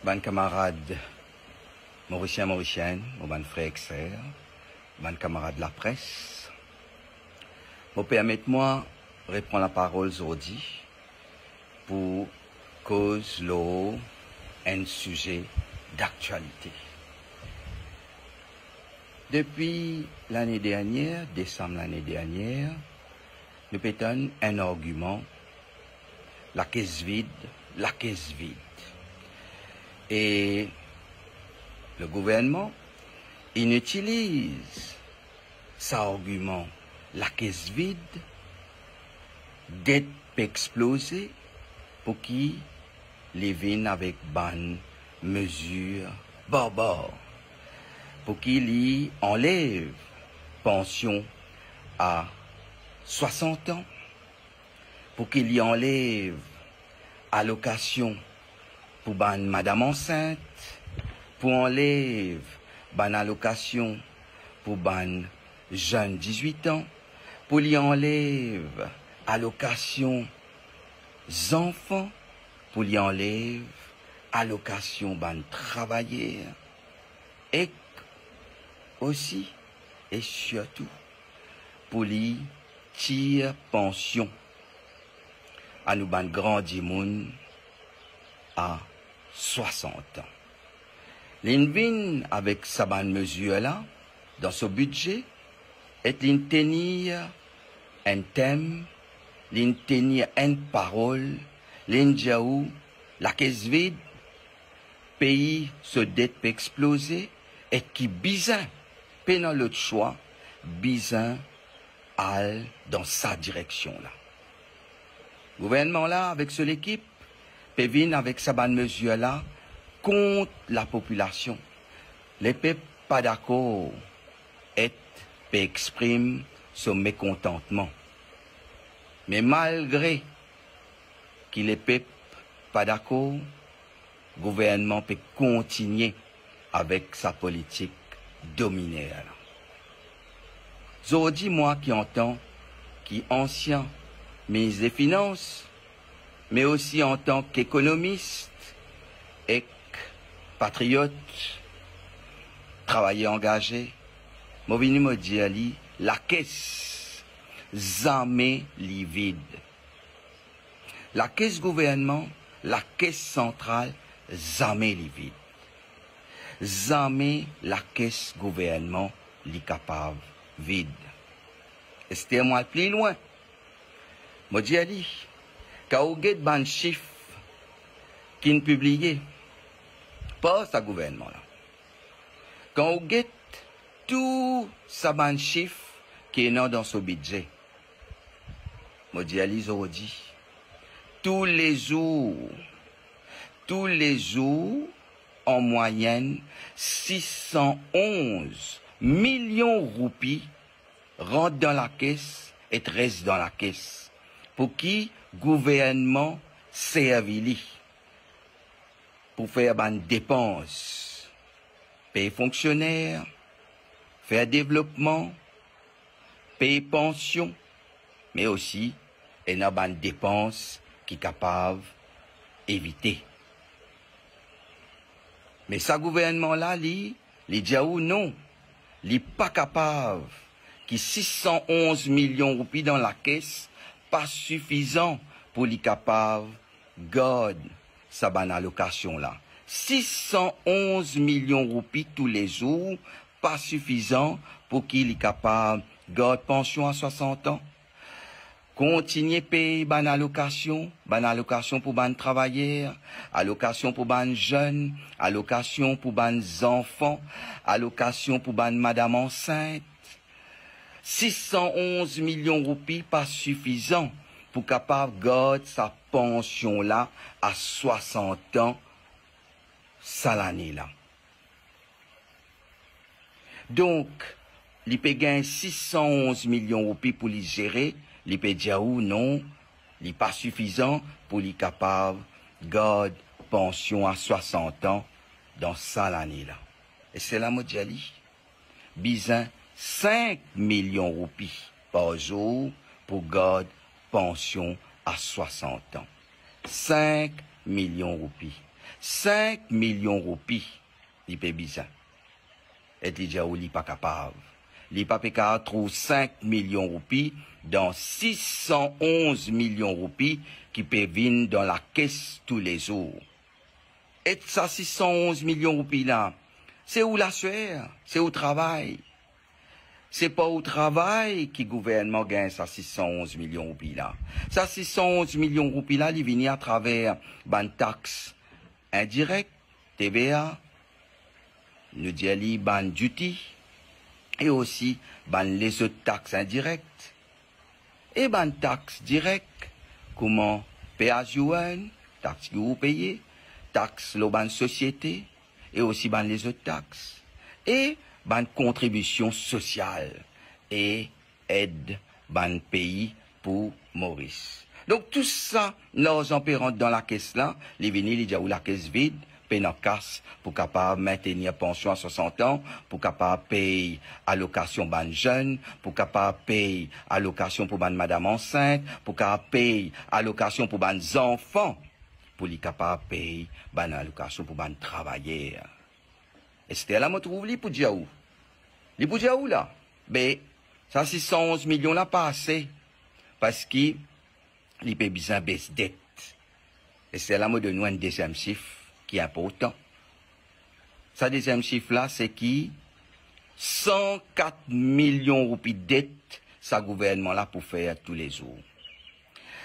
Mes camarades mauriciens, mauriciennes, mes frères et sœurs, mes camarades de la presse, permettez-moi de reprendre la parole aujourd'hui pour cause l'eau un sujet d'actualité. Depuis l'année dernière, décembre l'année dernière, nous pétons un argument, la caisse vide, la caisse vide. Et le gouvernement, il utilise cet argument, la caisse vide, d'être explosée pour qu'il les vienne avec bonne mesure barbares, pour qu'il y enlève pension à 60 ans, pour qu'il y enlève allocation pour ban madame enceinte, pour enlève ban allocation pour ban jeune 18 ans, pour lui enlève allocation enfants, pour lui enlève allocation ban travailleurs, et aussi et surtout pour lui tirer pension à nous ban grand dimoun à 60 ans. L'invin avec sa bonne mesure là, dans ce budget, est tenir un thème, tenir une parole, l'indiaou, la caisse vide, pays se dette peut exploser, et qui bizarre, pendant l'autre choix, bizarre, al dans sa direction là. Gouvernement là, avec son équipe, peut venir avec sa bonne mesure là, contre la population. Les peuples pas d'accord et peut exprimer son mécontentement. Mais malgré que les peuples pas d'accord, le gouvernement peut continuer avec sa politique dominaire. Aujourd'hui, moi qui entends, qui ancien ministre des Finances, mais aussi en tant qu'économiste et patriote, travailleur engagé, je viens me dire la caisse jamais vide. La caisse gouvernement, la caisse centrale jamais vide. Jamais la caisse gouvernement li capable vide. Et c'était moi plus loin. Je dis quand vous avez des chiffres qui ne publient pas ce gouvernement-là, quand vous avez tout ça ban chiffre qui est dans ce budget, je dis aujourd'hui, tous les jours, en moyenne, 611 millions de roupies rentrent dans la caisse et restent dans la caisse. Pour qui gouvernement servili pour faire des dépenses, payer fonctionnaires, faire développement, payer pension, mais aussi et dans des dépenses qui sont capables d'éviter. Mais ce gouvernement-là, il dit non, il n'est pas capable, qui 611 millions de roupies dans la caisse, pas suffisant pour les capable garder sa bonne allocation là. 611 millions de roupies tous les jours, pas suffisant pour qu'il est capable garder pension à 60 ans. Continuer payer bonne allocation pour bonne travailleurs, allocation pour bonne jeunes, allocation pour bonnes enfants, allocation pour bonne madame enceinte. 611 millions de roupies, pas suffisant pour capable garder sa pension là à 60 ans, ça l'année là. Donc, il peut gagner 611 millions de roupies pour les gérer, il peut dire ou non, il n'est pas suffisant pour les capable garder pension à 60 ans dans ça l'année là. Et c'est la modjali. Bizin 5 millions de roupies par jour pour garder pension à 60 ans. 5 millions de roupies. 5 millions de roupies, il peut bizarre. Et il dit, il n'est pas capable. Il n'est pas capable de trouver 5 millions de roupies dans 611 millions de roupies qui peuvent venir dans la caisse tous les jours. Et ça, 611 millions de roupies là, c'est où la sueur? C'est au travail. C'est pas au travail que le gouvernement gagne ça 611 millions de roupies là. Ça 611 millions de roupies là, il vient à travers une taxe indirecte, TVA, nous disons ban duty, et aussi ban les autres taxes indirectes. Et ban taxes directes, comment péage UN, taxes que vous payez, taxes le ban société, et aussi ban les autres taxes. Et ban contribution sociale et aide ban pays pour Maurice. Donc tout ça, l'argent rentre dans la caisse là, les vinyles, il y a où la caisse vide, paye en casse pour capable maintenir pension à 60 ans, pour capable payer allocation ban jeune, pour capable payer allocation pour ban madame enceinte, pour capable payer allocation pour ban enfants, pour les capable payer ban allocation pour ban travailleurs. Et c'était là, moi, trouve les pour dire où? Les pour dire où, là? Ben, ça, 611 millions, là, pas assez. Parce que, les pays besoin baisse dette. Et c'est là, moi, de nous, un deuxième chiffre qui est important. Ça, deuxième chiffre, là, c'est qui? 104 millions de roupies de dette, ça, gouvernement, là, pour faire tous les jours.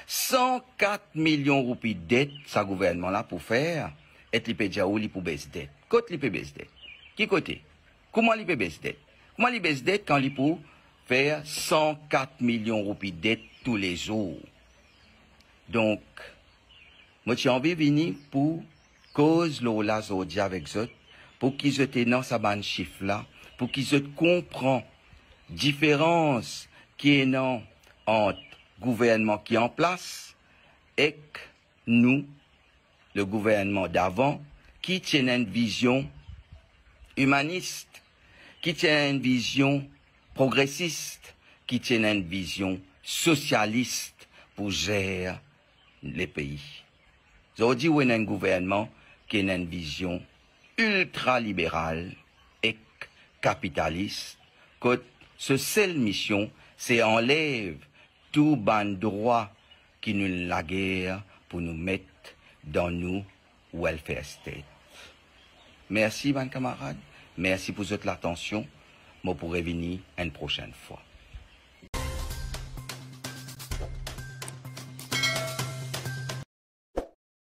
104 millions de roupies de dette, ça, gouvernement, là, pour faire, et les pays dire où, les pour baisse dette. Côté, les pays baisse dette. Qui côté? Comment les baisse dette? Comment les baisse dette quand ils pour faire 104 millions de roupies de dette tous les jours? Donc, moi, j'ai envie de venir pour cause l'ola zodi avec eux, pour qu'ils aient dans sa bande chiffre là, pour qu'ils aient comprennent différence qui est non entre gouvernement qui est en place et nous, le gouvernement d'avant, qui tient une vision humaniste, qui tient une vision progressiste, qui tient une vision socialiste pour gérer les pays. J'ai dit qu'il y a un gouvernement qui a une vision ultra-libérale et capitaliste, que ce seule mission, c'est enlève tout ban droit qui nous la guerre pour nous mettre dans nous welfare state. Merci, mes camarades. Merci pour votre attention. Moi, pourrai venir une prochaine fois.